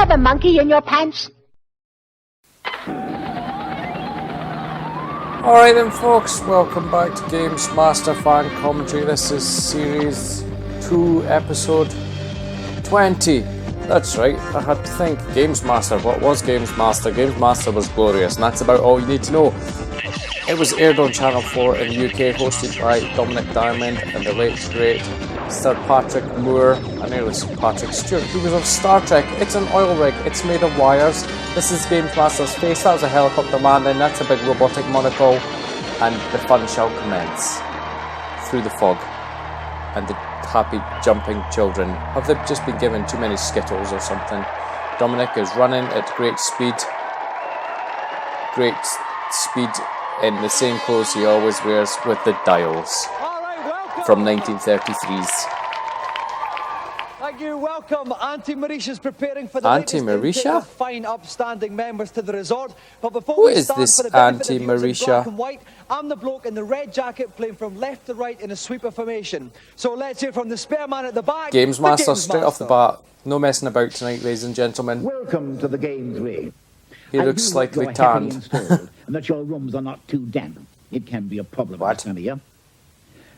have a monkey in your pants? Alright then folks, welcome back to GamesMaster Fan Commentary. This is Series 2, Episode 20. That's right, I had to think. GamesMaster, what was GamesMaster? GamesMaster was glorious, and that's about all you need to know. It was aired on Channel 4 in the UK, hosted by Dominic Diamond and the late great Sir Patrick Moore. I nearly said Patrick Stewart, who was of Star Trek. It's an oil rig, it's made of wires. This is GamesMaster's face, that was a helicopter landing, that's a big robotic monocle. And the fun shall commence. Through the fog. And the happy jumping children. Have they just been given too many Skittles or something? Dominic is running at great speed. Great speed in the same clothes he always wears with the dials. From 1933's. Thank you. Welcome. Auntie Marisha's preparing for the Auntie Marisha? fine, upstanding members to the resort. But before Who we is start, this for the benefit Auntie of viewers in Marisha? black and white, I'm the bloke in the red jacket playing from left to right in a sweeper formation. So let's hear from the spare man at the back. GamesMaster straight off the bat. No messing about tonight, ladies and gentlemen. Welcome to the Games Rig. He looks slightly tanned. And that your rooms are not too damp. It can be a problem this time of year.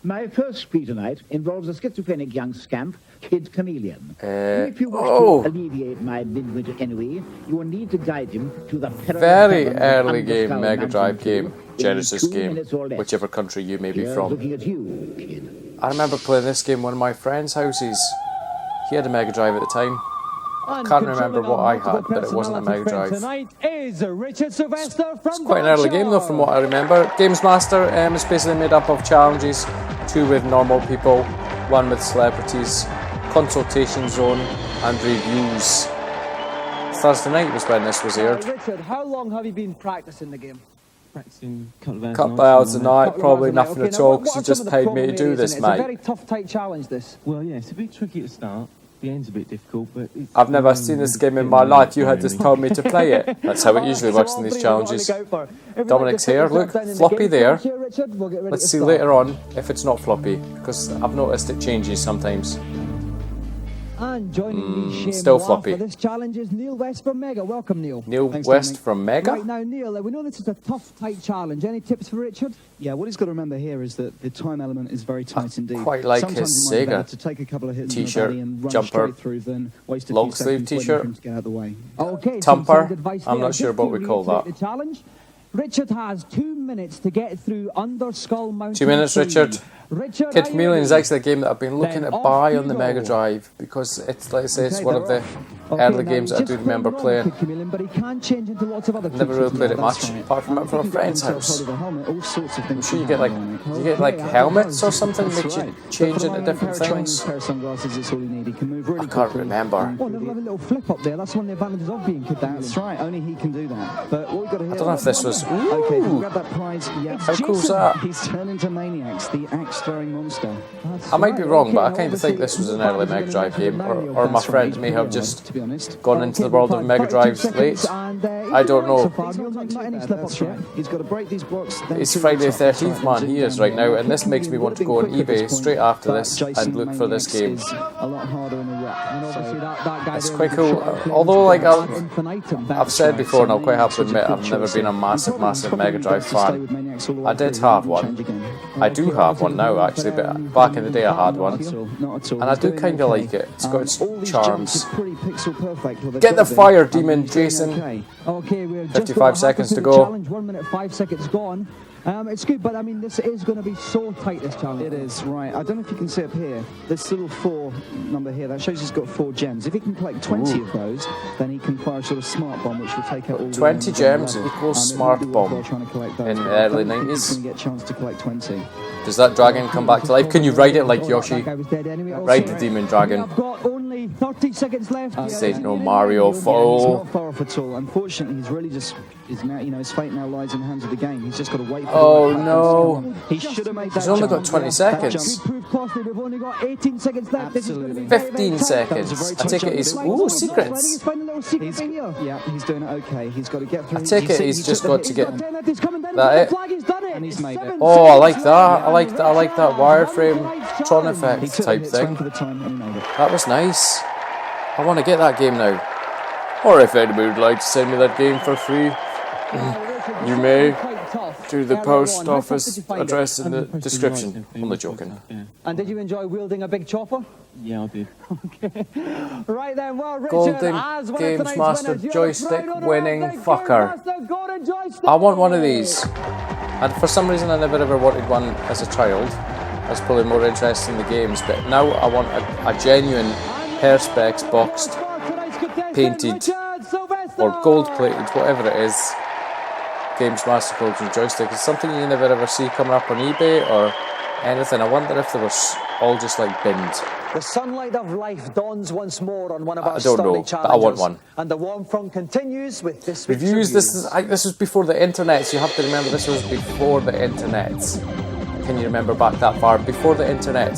My first spree tonight involves a schizophrenic young scamp, Kid Chameleon. If you wish to alleviate my midwinter ennui, you will need to guide him to the very early game, Mega Drive game, Genesis game, whichever country you may be from. Looking at you, kid. I remember playing this game in one of my friends' houses. He had a Mega Drive at the time. I can't remember what I had, but it wasn't a Mega Drive. Tonight is Richard Sylvester from It's quite an early game though, from what I remember. GamesMaster is basically made up of challenges, 2 with normal people, 1 with celebrities, consultation zone, and reviews. Thursday night was when this was aired. Richard, how long have you been practicing the game? Practicing a couple of Couple of hours a night, probably nothing at all, because you just paid me to do this, It's a very mate. tough, tight challenge, this. Well, yeah, it's a bit tricky to start. The end's a bit difficult, but it's I've never seen this game in my life. You had just told me to play it. That's how it usually works in these challenges. Dominic's here, look, floppy there. Let's see later on if it's not floppy, because I've noticed it changes sometimes. And joining me, Shane still Moore floppy. for this challenge is Neil West from Mega. Welcome, Neil. Neil Thanks, West Dominic. from Mega? Right now, Neil, we know this is a tough, tight challenge. Any tips for Richard? Yeah, what he's got to remember here is that the time element is very tight indeed. quite like Sometimes his it might be Sega better to take a couple of hits in the t-shirt, body and run jumper, straight through than waste a long few sleeve seconds waiting t-shirt, for him to get out of the way. Okay, Tumper. some sound advice I'm there. not sure Just what to we call reiterate that. The challenge. Richard has 2 minutes to get through Under Skull Mountain. 2 minutes, 3. Richard. Richard, Kid are you Chameleon is ready? actually a game that I've been looking Then to off buy you on the go. Mega Drive, because it's, like I say, it's Okay, one of the they're off. Okay, early now, games that I just do play remember normal playing. Kid Chameleon, but he can change into lots of other Never really creatures. played it That's much, right. apart from from a If you friend's get himself house. hold of a helmet, all sorts of things I'm sure you can get like, happen on it. you get like helmets or something that That's makes you right. change But into for different pair of trainers, things. pair of sunglasses, it's all you need. He can move really I can't quickly. remember. Oh, they'll have a little flip up there. That's one of the advantages of being Kid Chameleon. That's right, only he can do that. But what we've got to hear... I don't know if this was... Okay, if you Ooh! grab that prize, yeah. How cool's that? He's turned into Maniacs, the axe-throwing monster. I might be wrong, but I kind of think this was an early Mega Drive game, or my That's friend right, may have yeah, just to be honest. gone into the world of Mega Drives late. I don't know. Not any slip ups That's yet. right. He's got to break these blocks. then It's through Friday the top. That's 13th, right, man, he zoom is down right now, there. and this makes me want to go on eBay straight after this and look for this game. Is a lot harder in the rock. And obviously that guy It's there quite with the cool, shot play although like ad infinitum. I've said before, and I'll quite happily admit, I've never been a massive Mega Drive fan. I did have one. I do have one now, actually, but back in the day I had one. And I do kind of like it. It's got its charms. Get the fire, demon, Jason. Okay, we're just 55 over seconds halfway to through go. the challenge, 1 minute 5 seconds gone. It's good, but I mean, this is going to be so tight, this challenge. It is, right. I don't know if you can see up here, this little 4 number here, that shows he's got 4 gems. If he can collect 20 of those, then he can fire a sort of smart bomb, which will take out all the 20 enemies gems on the level. equals And it smart might be worthwhile bomb trying to collect those, in but the I early don't think 90s. He's going to get a chance to collect 20. Does that dragon come back to life? Can you ride it like Yoshi? That guy was dead anyway. Ride the demon dragon. I've got only 30 seconds left. This ain't no Mario He's foe. not far off at all. Unfortunately, he's really just, now, his fate now lies in the hands of the game. He's just got to wait for Oh, the right no. buttons to come on. He should have made that He's only jump. got 20 That seconds. jump- Good proof costly. We've only got 18 seconds left. This is going to be 15 very, very tight. seconds. I take it he's... Ooh, I think secrets. he's finding a little secret He's, thing here. yeah, he's doing it okay. He's got to get through. I take it he he's took just the got hit. to get... He's coming down. That The it? flag, he's done it. And he's made it. 7 Oh, I like seconds that. I left. like that wireframe Tron He effect took the type hits, went thing. for the time and he made it. That was nice. I want to get that game now. Or if anybody would like to send me that game for free, you may, to the post office address in the description. I'm not joking. And did you enjoy wielding a big chopper? Yeah, I did. Okay. Right then, well, Richard, Golden as one of Games tonight's Master winners, you're joystick the proud winning owner of the fucker. Games Master Golden Joystick. I want one of these. And for some reason I never ever wanted one as a child. I was probably more interested in the games, but now I want a genuine Perspex boxed, painted, or gold plated, whatever it is, Games Master Golden Joystick. It's something you never ever see coming up on eBay or anything. I wonder if they were all just like binned. The sunlight of life dawns once more on one of our I don't know, challenges. but I want one. And the warm front continues with this week's Reviews. This was before the internet, so you have to remember this was before the internet. Can you remember back that far? Before the internet,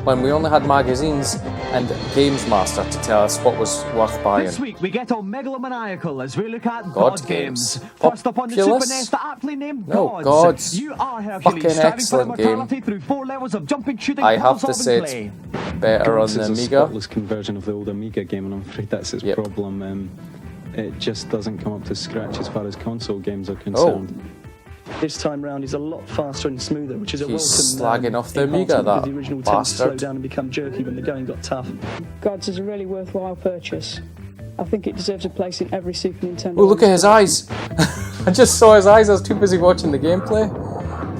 when we only had magazines and GamesMaster to tell us what was worth buying. This week we get all megalomaniacal as we look at God God games. games. First up on the Super Populous? NES, the aptly named No, Gods. Gods. You are Hercules, Fucking striving for excellent game. immortality through 4 levels of jumping, shooting, I have to puzzle say solving it's play. better on This the is a Amiga. spotless conversion of the old Amiga game, and I'm afraid that's its Yep. problem. It just doesn't come up to scratch as far as console games are concerned. This time round he's a lot faster and smoother, which is a He's welcome slagging off the Amiga, enhancement, that because the original tended to slow bastard. down and become jerky when the going got tough. Gods is a really worthwhile purchase. I think it deserves a place in every Super Nintendo. Oh, look at his eyes! I just saw his eyes, I was too busy watching the gameplay.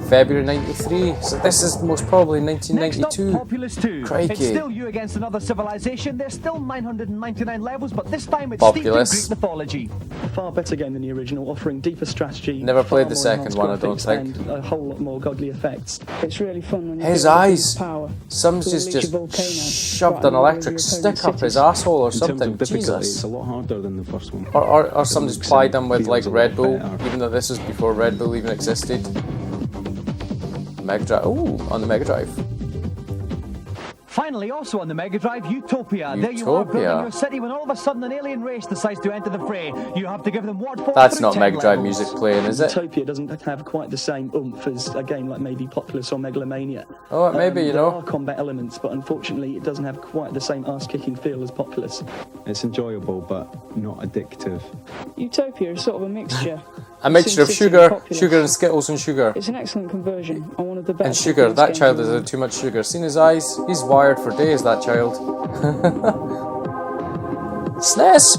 February 93, so this is most probably Next up, 1992. Populous 2. Crikey. It's still you against another civilization. There's still 999 levels, but this time it's Populous. steeped in Greek mythology. A far better game than the original, offering deeper strategy. Never far played the more second enhanced one, I don't graphics, think. And a whole lot more godly effects. It's really fun when you His feel the eyes. power. Someone's to just unleash a volcano shoved right an in the middle of electric your stick opponent's up his cities. asshole or In terms something. of difficulty, it's Jesus. a lot harder than the first one. Or some just plied them with like Feels a Red lot Bull, better. even though this was before Red Bull even existed. Mega Drive. Ooh, on the Mega Drive. Finally, also on the Mega Drive, Utopia. There you are, building Utopia. your city when all of a sudden an alien race decides to enter the fray. You have to give them what for? That's through not 10 Mega Drive levels. music playing, is it? Utopia doesn't have quite the same oomph as a game like maybe Populous or Megalomania. Oh, it may be, you there know. are combat elements, but unfortunately it doesn't have quite the same ass-kicking feel as Populous. It's enjoyable, but not addictive. Utopia is sort of a mixture. A mixture of Sin City sugar, and Populous. sugar and Skittles and sugar. It's an excellent conversion and one of the best. And sugar, Populous that games child in has the had too much sugar. Seen his eyes? He's wired for days, that child. SNES!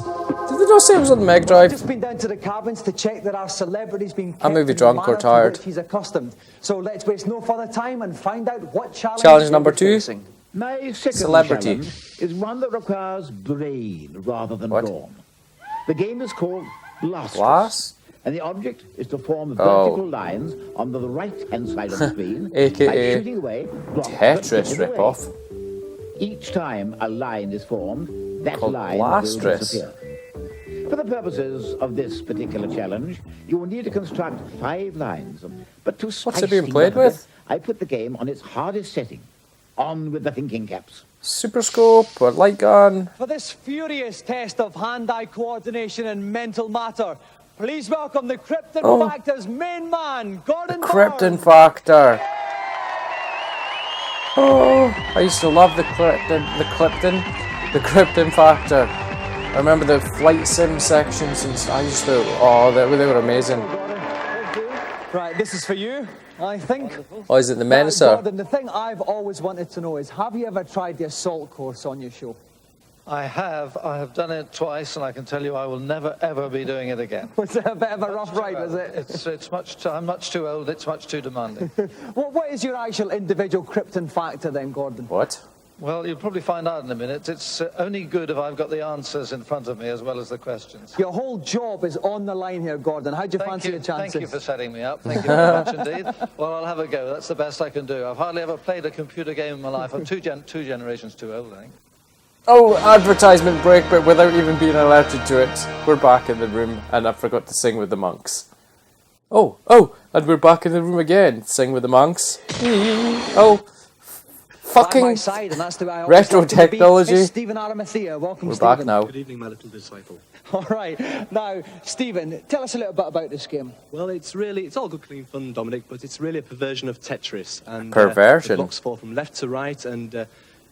Did they not say it was on the Mega Drive? Just been down to the cabins to check that our celebrity's been kept I may be in the drunk or manner to tired. which he's accustomed. So let's waste no further time and find out what challenge Challenge number we're 2. facing. My second Celebrity. challenge is one that requires brain rather than What? brawn. The game is called Blast. Glass? And the object is to form Oh. vertical lines on the right-hand side of the screen AKA by shooting away blocks that Tetris get in the way. rip-off. Each time a line is formed, that Called line will Blastress. disappear. For the purposes of this particular challenge, you will need to construct 5 lines. But to spice it being things played up a bit, with? I put the game on its hardest setting. On with the thinking caps. Super Scope or Light Gun? For this furious test of hand-eye coordination and mental matter, please welcome the Krypton Oh. Factor's main man, Gordon Krypton Burns. Factor. Oh, I used to love the Krypton Factor. I remember the flight sim sections and I used to, oh, they were amazing. Right, this is for you, I think. Oh, is it the Now, Menacer? Gordon, the thing I've always wanted to know is, have you ever tried the assault course on your show? I have done it twice, and I can tell you I will never ever be doing it again. Was it a bit of a rough ride, was it? I'm much too old. It's much too demanding. What is your actual individual Krypton Factor then, Gordon? What? Well, you'll probably find out in a minute. It's only good if I've got the answers in front of me as well as the questions. Your whole job is on the line here, Gordon. How do you fancy your chances? Thank you for setting me up. Thank you very much indeed. Well, I'll have a go. That's the best I can do. I've hardly ever played a computer game in my life. I'm two generations too old, I think. Oh, advertisement break, but without even being alerted to it. We're back in the room, and I forgot to sing with the monks. Oh, and we're back in the room again. Sing with the monks. Oh, By my fucking side, and that's the way I always retro wanted to be. technology. It's Stephen Arimathea. Welcome, We're Stephen. back now. Good evening, my little disciple. All right. Now, Stephen, tell us a little bit about this game. Well, it's all good, clean fun, Dominic, but it's really a perversion of Tetris. And, Perversion? the blocks fall from left to right, and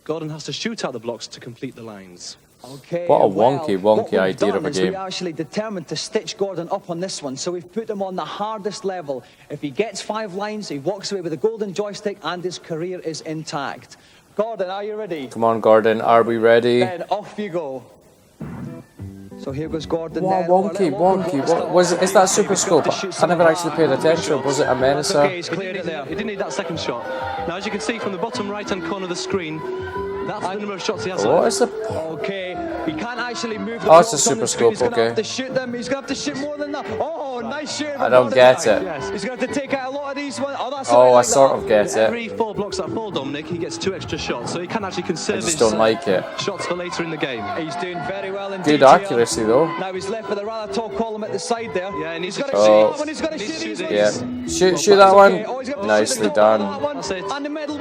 Gordon has to shoot out the blocks to complete the lines. Okay, What a well, wonky what we've idea done of a is game. We actually determined to stitch Gordon up on this one, so we've put him on the hardest level. If he gets 5 lines, he walks away with a golden joystick and his career is intact. Gordon, are you ready? Come on, Gordon, are we ready? Then off you go. So here goes Gordon. Wow, then. wonky. Is that Super Scope? I never actually paid attention. Was it a Menacer? Okay, he's cleared it there. He didn't need that second shot. Now, as you can see from the bottom right-hand corner of the screen, that's the number of shots he has. What is it? Okay, he can't actually move the Oh, it's a blocks on Super the screen. Scope, He's gonna have okay. to shoot them. He's going to have to shoot more than that. Oh, nice shoot. I don't get it. He's going to have to take out a lot of these ones. Oh, that's Oh, I like sort that. of get it. Every 4 blocks that fall, Dominic, he gets 2 extra shots, so he can actually I conserve just his don't like it. shots for later in the game. He's doing very well indeed. Good accuracy, though. Now he's left with a rather tall column at the side there. Yeah, and he's he's got to got shoot to- that one. He's got to shoot these ones. Yeah. Shoot that one. Oh, he's got to Nicely shoot the top of done. that one. That's it. And the middle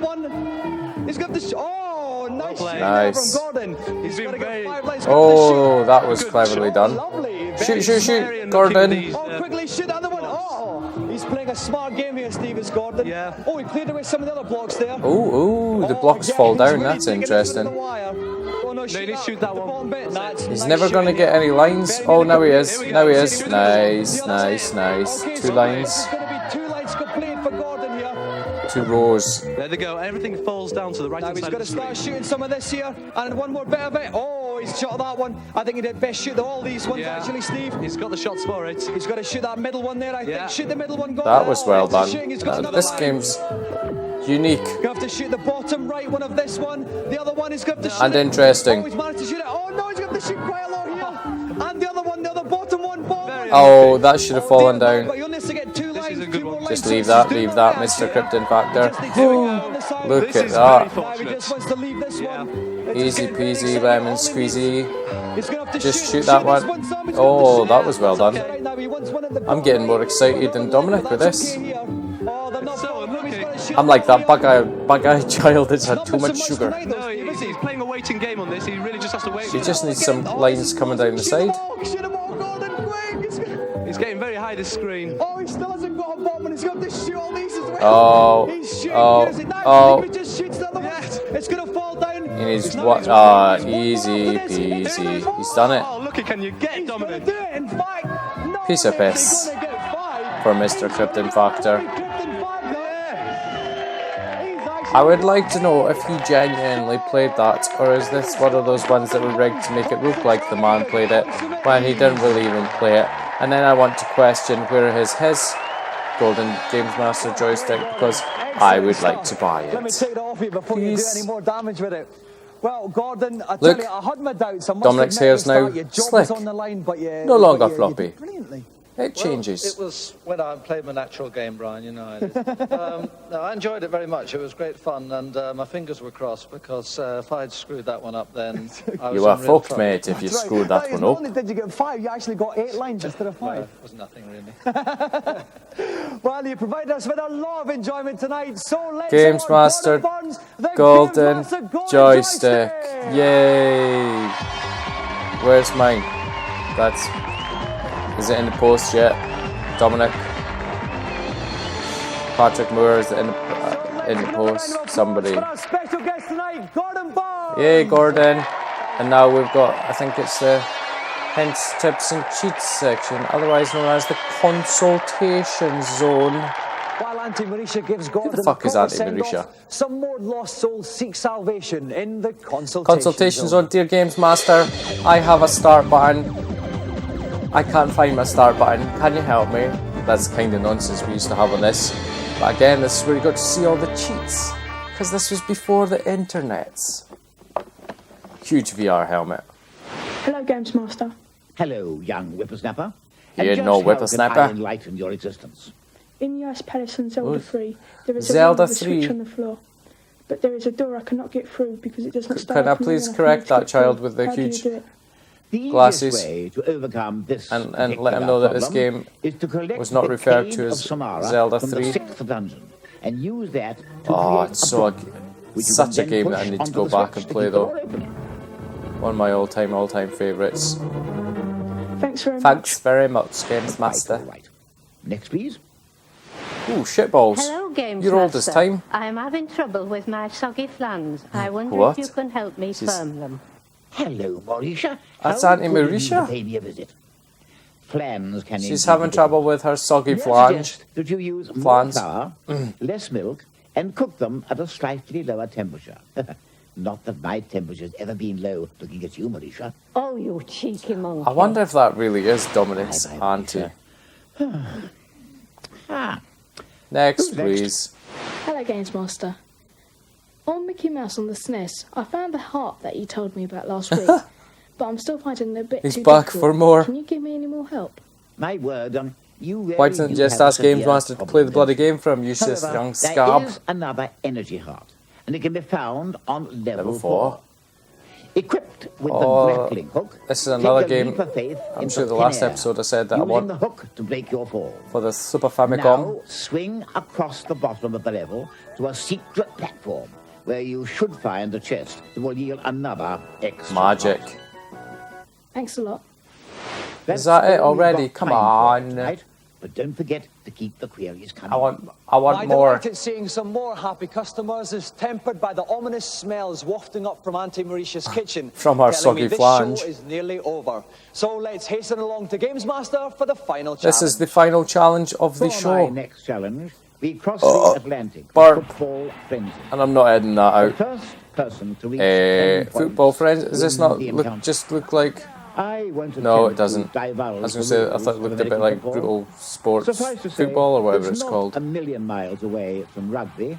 one. He's got to shoot. Oh, nice shoot there Nice. from Gordon. He's got to get 5 lines. Oh, that was cleverly done. Lovely. Shoot, Gordon. Oh, quickly shoot the other one. Oh, he's playing a smart game here, Steve, is Gordon. Yeah. Oh, he cleared away some of the other blocks there. Oh, the blocks yeah, fall he's down. really That's taking this with interesting. the wire. Oh, no, he needs to shoot that the one. bottom bit. Nice. He's Nice never going to shooting. get any lines. Very Oh, good. now he is. Here we go. Now he is. See, Nice. the other side. Okay, 2 so lines. It's going to be 2 lines complete for Gordon here. 2 rows. There they go. Everything falls down to the Now right-hand he's side got of to the start screen. shooting some of this here, and one more bit of it. Oh, he's shot that one. I think he did best shoot all these ones actually, Steve. He's got the shots for it. He's got to shoot that middle one there. I think shoot the middle one. Gordon. That was well done. He's got another This line. game's unique. You have to shoot the bottom right one of this one. The other one is going to shoot And it. interesting. Oh, he's managed to shoot it. Oh no, he's going to shoot quite a lot here. And the other one, the other bottom one. Oh, that should have fallen But down. you only have to get 2 lines. is a good 2 more one. lines. Just leave that, Mr. Krypton Factor. Look This at is that. very Now he just wants to leave this one. It's Easy getting very peasy, exciting. lemon All he squeezy. He's gonna have to Just shoot that this one. Sam. He's Oh, gonna have to that shoot was well done. Right now, he wants one at the I'm bottom getting more right. excited than Dominic with That's this. okay here. Oh, they're not So falling. He's unlucky. gotta shoot I'm like the that ball bug-eye child that's had Not too much missing sugar. tonight, though, No, Steve, is he? he's playing a waiting game on this. He really just has to wait. He just needs Again. some Oh, lines this is coming down the shoot side. Shoot the ball, Gordon, quick. He's getting very high this screen. Oh, he still hasn't got a bottom, and he's got to shoot all these as well. Oh, He's shooting. oh, Here is it now? oh. If he just shoots the other one, it's going to fall down. He needs He's what? now- he's one Easy after this. peasy. He's done it. Oh, look, can you get it, He's going to Dominic? do it. In fact, no, Piece of he's piss gonna get 5. for Mr. Krypton Factor. Krypton Factor. He's actually- I would like to know if he genuinely played that, or is this one of those ones that were rigged to make it look like the man played it when he didn't really even play it. And then I want to question where is his golden GamesMaster joystick, because I would like to buy Let me it. take it off you before you do Please. any more damage with it. Well, Gordon, I Look, tell you, I had my doubts. I must Dominic's admit, hair's at the start, now your job slick. was on the line, but you, No longer but you floppy. did brilliantly. It changes. It was when I played my natural game, Brian, you know. No, I enjoyed it very much. It was great fun, and my fingers were crossed because if I'd screwed that one up, then I was You were in real fucked, trouble. mate, if you That's right. screwed that Not one only up. did you get 5, you actually got 8 lines instead of 5. It was nothing really. Well, you provided us with a lot of enjoyment tonight, so let's GamesMaster award Gordon Burns the golden GamesMaster golden joystick. Yay! Where's mine? That's... Is it in the post yet? Dominic? Patrick Moore is in the post. Somebody. For our special guest tonight, Gordon Burns. Yay, Gordon. And now we've got, I think it's the hints, tips and cheats section, otherwise known as the consultation zone. While Auntie Marisha gives Gordon fuck is proper Auntie send-off, Marisha? some more lost souls seek salvation in the Consultation zone. Dear GamesMaster, I have a start button. I can't find my start button. Can you help me? That's the kind of nonsense we used to have on this. But again, this is where you got to see all the cheats. Because this was before the internets. Huge VR helmet. Hello, GamesMaster. Hello, young whippersnapper. You And know just how whippersnapper. can I enlighten your existence? In US Palace and Zelda Ooh. 3, there is a Zelda room with a switch 3. on the floor. But there is a door I cannot get through because it does not start Can I off near please enough correct for me to that get child through. with the How do you huge do it? The glasses easiest way to overcome this and let him particular know that this problem game is to collect was not the referred cane to of as Samara Zelda from 3. the 6th dungeon and use that to Oh, create it's a so book, which you such can a then game that I push need to onto go the back switch and to play keep the though. door open. One of my all-time favourites. Thanks very much. Thanks very much, GamesMaster. All right. Next, please. Ooh, shitballs. Hello, GamesMaster. You're old as time. I am having trouble with my soggy flans. I wonder What? if you can help me She's- firm them. Hello, Mauricia. That's How Auntie good of you Mauricia? to pay me a visit. Flans can She's indeed having be trouble done. with her soggy May I flange. suggest that you use more Flans. flour, less milk, and cook them at a slightly lower temperature. Not that my temperature's ever been low, looking at you, Mauricia. Oh, you cheeky monkey. I wonder if that really is Dominic's Bye-bye, auntie. Ah, Next, Who's next? please. Hello, GamesMaster. On Mickey Mouse on the SNES, I found the harp that you told me about last week, but I'm still finding it a bit He's too back difficult. for more. Can you give me any more help? my word, you really Why didn't do you just have a ask severe GamesMaster to play problem the bloody with this. game for him, useless However, young there scab? is another energy heart, and it can be found on level Level 4. Equipped with Oh, the grappling hook, this is another take a game. leap of faith I'm into sure the thin last air, episode I said that I using want the hook to break your fall. for the Super Famicom. Now, swing across the bottom of the level to a secret platform where you should find a chest that will yield another extra Magic. heart. Thanks a lot. That's Is that it all you've already? got Come time for on. tonight. But don't forget to keep the queries coming. I want My more. delight at seeing some more happy customers is tempered by the ominous smells wafting up from Auntie Mauritius' kitchen. From her telling me soggy this flange. show is nearly over. So let's hasten along to GamesMaster for the final challenge. This is the final challenge of the For my show. next challenge, we cross the Atlantic for Barb. football frenzy. And I'm not editing that The out. first person to reach 10 Football points friends? Does this wins not the look encounter. just look like? I won't No, it attempt doesn't. to I divulge was going to the say I rules thought it of looked a bit American like football. brutal sports Suffice to say, football or whatever it's it's not called. a million miles away from rugby,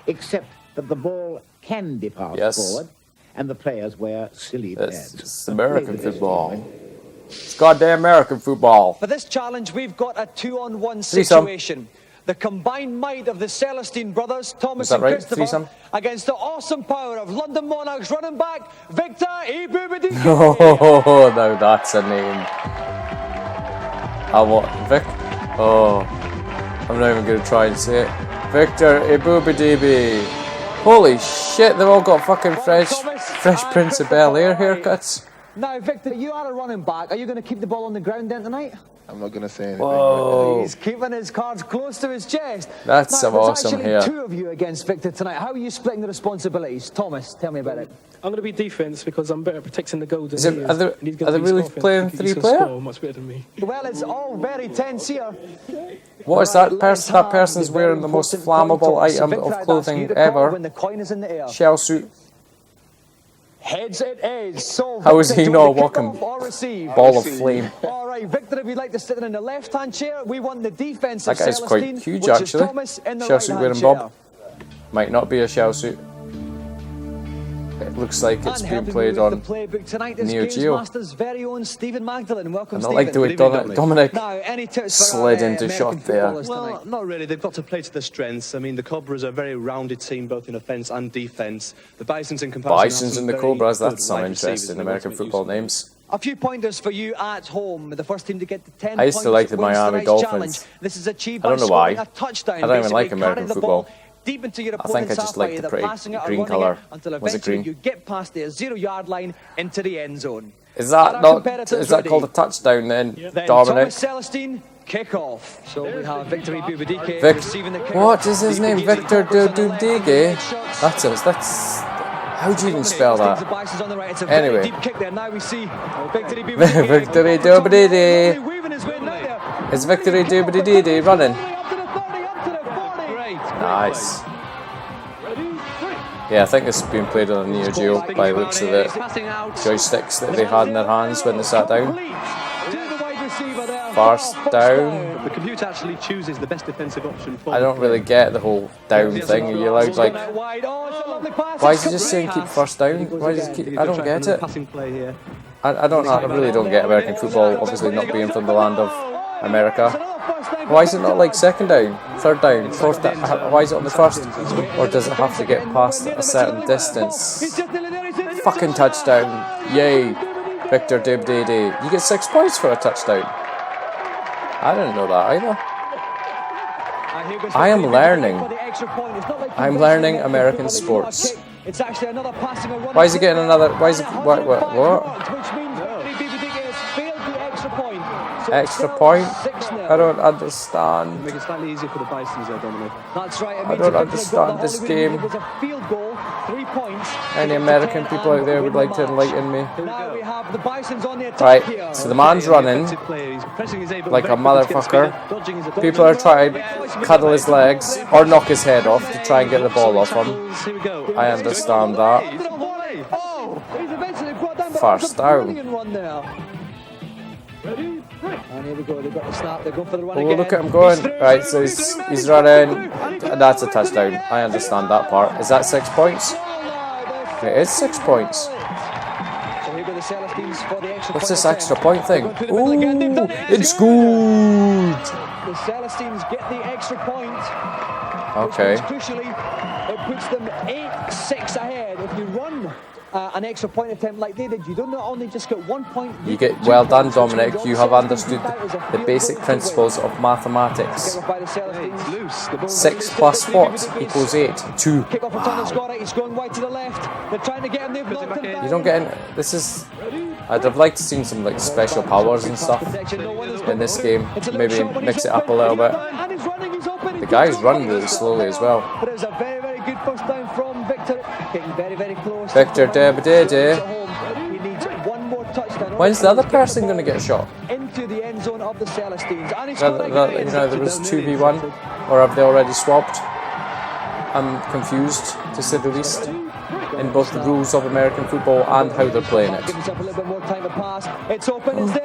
except that the ball can be passed Yes. forward, and the players wear silly pads. It's American Play the best football. team, It's goddamn American football. For this challenge, we've got a 2-on-1 Threesome. situation. The combined might of the Celestine brothers, Thomas Is that and right? Christopher, Threesome? against the awesome power of London Monarchs running back, Victor Ibubadike. Oh, now that's a name. I want Vic. Oh, I'm not even going to try and say it. Victor Ibubadibi. Holy shit, they've all got fucking Fresh Prince of Bel-Air haircuts. Now, Victor, you are a running back. Are you going to keep the ball on the ground then tonight? I'm not going to say anything. Whoa. He's keeping his cards close to his chest. That's Now, some there's awesome actually hair. two of you against Victor tonight. How are you splitting the responsibilities? Thomas, tell me about it. I'm going to be defence because I'm better at protecting the goal than Is it- he is. are they- And he's gonna are they be really scoring. playing I think he's gonna three-player? score much better than me. Well, it's all very tense here. What is that person? That person's wearing the most flammable item of clothing ever. When the coin is in the air. Shell suit. Heads it is. So How is he Victor, not do you kick walking off or receive? ball of flame? All right, Victor, if you'd like to sit in the left-hand chair, we want the defensive That guy's quite Celestine, huge, which is actually. Thomas in the Shell suit right-hand wearing chair. Bob. Might not be a shell suit. It looks like it's And being helping played me on with the playbook tonight is Neo Geo. GamesMaster's very own Stephen Magdalene. Welcome, And I Stephen. like the way Dominic Now, any tips for slid our, into American shot there. footballers Well, tonight? not really. They've got to play to their strengths. I mean, the Cobras are a very rounded team, both in offence and defence. The Bisons, in comparison, Bisons have some and the very Cobras, good that's some wide receivers interesting and they want American to make football use of them. names. A few pointers for you at home. The first team to get the 10 I used to points like the wins Miami tonight's Dolphins. challenge. This is achieved I don't by know scoring why. a touchdown. I don't even Basically, like American carrying the football. ball deep into your I think I opponent's just half like line, the either pretty passing it or green running colour. it until Was it eventually green? you get past their 0-yard line into the end zone. Is Are that our not? competitors Is that ready? called a touchdown then, Then Dominic? Thomas Celestine, kick off. So we have Victor Ibubadike Vic. receiving the kick. What is his name? Victor Dubdige? That's it. That's. How do you even spell that? Anyway. Deep kick there. Now we see Victor Ibubadike. Victory Dubdige. It's Victory Dubdige running. Nice. Yeah, I think this is being played on a Neo Geo by the looks of the joysticks that they had in their hands when they sat down. First down. The computer actually chooses the best defensive option for I don't really get the whole down thing. Are you allowed, like, why is he just saying keep first down? Why does he keep, I don't get it. passing play here. I really don't get American football, obviously not being from the land of America. Why is it not like second down, third down, fourth down? Why is it on the first? Or does it have to get past a certain distance? Fucking touchdown. Yay. Victor Dubdige. You get 6 points for a touchdown. I didn't know that either. I am learning. I'm learning American sports. It's actually another passing and running. Why is he getting another? Why is he? What? Which means Victor Ibubadike has failed the extra point. So Extra point? 6-0. I don't understand. Make it slightly easier for the Bisons there, Dominic. That's right. I don't understand this game. It was a field goal, 3 points. Any American people out there would like to enlighten me. Now we have the Bisons on the attack Right, here. so the man's running like a motherfucker. People are trying to cuddle his legs or knock his head off to try and get the ball off him. I understand that. First down. And here we go, they've got the snap, they go for the run Oh, again. look at him going. Right, so he's running. That's a touchdown. I understand that part. Is that 6 points? It is 6 points. What's this extra point thing? Ooh, it's good. The Celestines get the extra point. Okay. Crucially, it puts them 8-6 ahead. If you run an extra point attempt like they did, you don't not only just get 1 point. You get well done, Dominic. You have understood the basic principles of mathematics. 6 plus what equals 8? 2. Wow. He's going wide to the left. They're trying to get him. They've knocked him down. You don't get in. This is. I'd have liked to see some like special powers and stuff in this game. Maybe mix it up a little bit. The guy's running really slowly as well. But it was a very, very good first down from Victor. Getting very, very close. Victor Debedede. He needs one more touchdown. When's the other person going to get shot? Into the end zone of the Celestines. And he's There was 2v1, or have they already swapped? I'm confused, to say the least, in both the rules of American football and how they're playing it.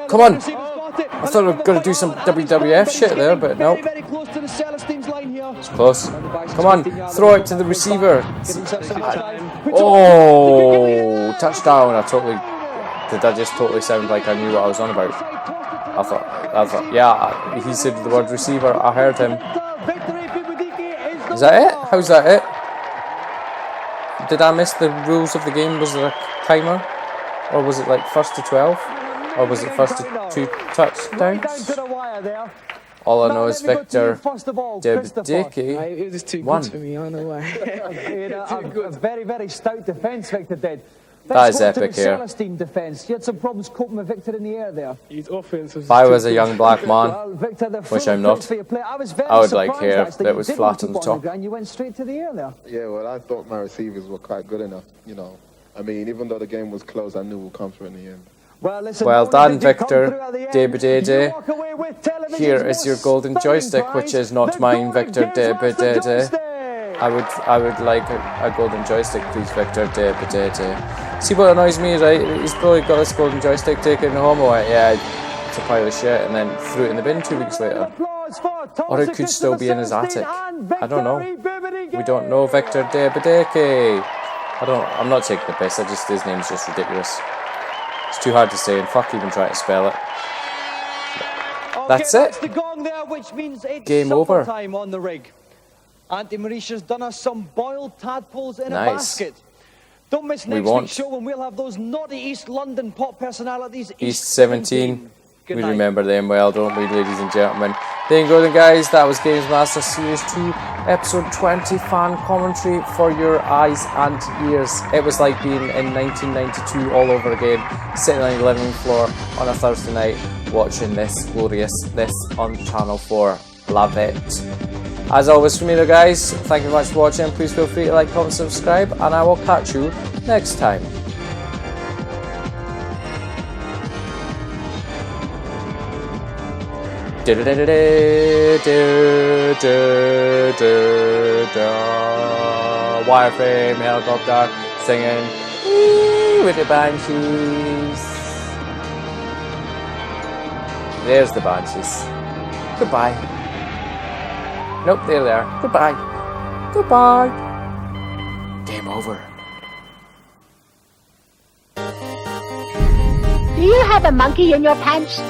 Come on! I thought we were going to do some WWF shit there, but nope. It's close. Come on, throw it to the receiver. Oh, touchdown! Did that just totally sound like I knew what I was on about? I thought, yeah, he said the word receiver, I heard him. Is that it? How's that it? Did I miss the rules of the game? Was there a timer? Or was it like first to 12? Or was it first to 2 touchdowns? All I know is Victor Debedeke It was too won. good for me, I don't know why. A very, very stout defence, Victor did. That is epic here. Celestine defence. You had some problems coping with Victor in the air there. His offense was If I was a young black man, Victor, which I'm not, I would like hair that was flat on the top. And you went straight to the air there. Yeah, well, I thought my receivers were quite good enough, you know. I mean, even though the game was close, I knew we'd come through in the end. Well done, Victor Debedede. Here is your golden joystick, which is not mine, Victor Debedede. I would like a golden joystick, please, Victor Debedede. See what annoys me, right? He's probably got this golden joystick taken home away. Yeah, it's a pile of shit, and then threw it in the bin 2 weeks later. Or it could still be in his attic. I don't know. We don't know Victor Debedeke. I'm not taking the piss. His name's just ridiculous. It's too hard to say, and fuck even try to spell it. That's it. The gong there, which means it's Game over. time on the rig. Auntie Marisha's done us some boiled tadpoles in a Nice. basket. Don't miss next week's show when we'll have those naughty East London pop personalities. East 17. We remember them well, don't we, ladies and gentlemen? There you go then, guys. That was GamesMaster Series 2, Episode 20, fan commentary for your eyes and ears. It was like being in 1992 all over again, sitting on your living room floor on a Thursday night, watching this on Channel 4. Love it. As always from me though, guys, thank you very much for watching. Please feel free to like, comment, subscribe, and I will catch you next time. Wireframe helicopter singing with the banshees. There's the banshees. Goodbye. Nope, they're there. Goodbye. Goodbye. Game over. Do you have a monkey in your pants?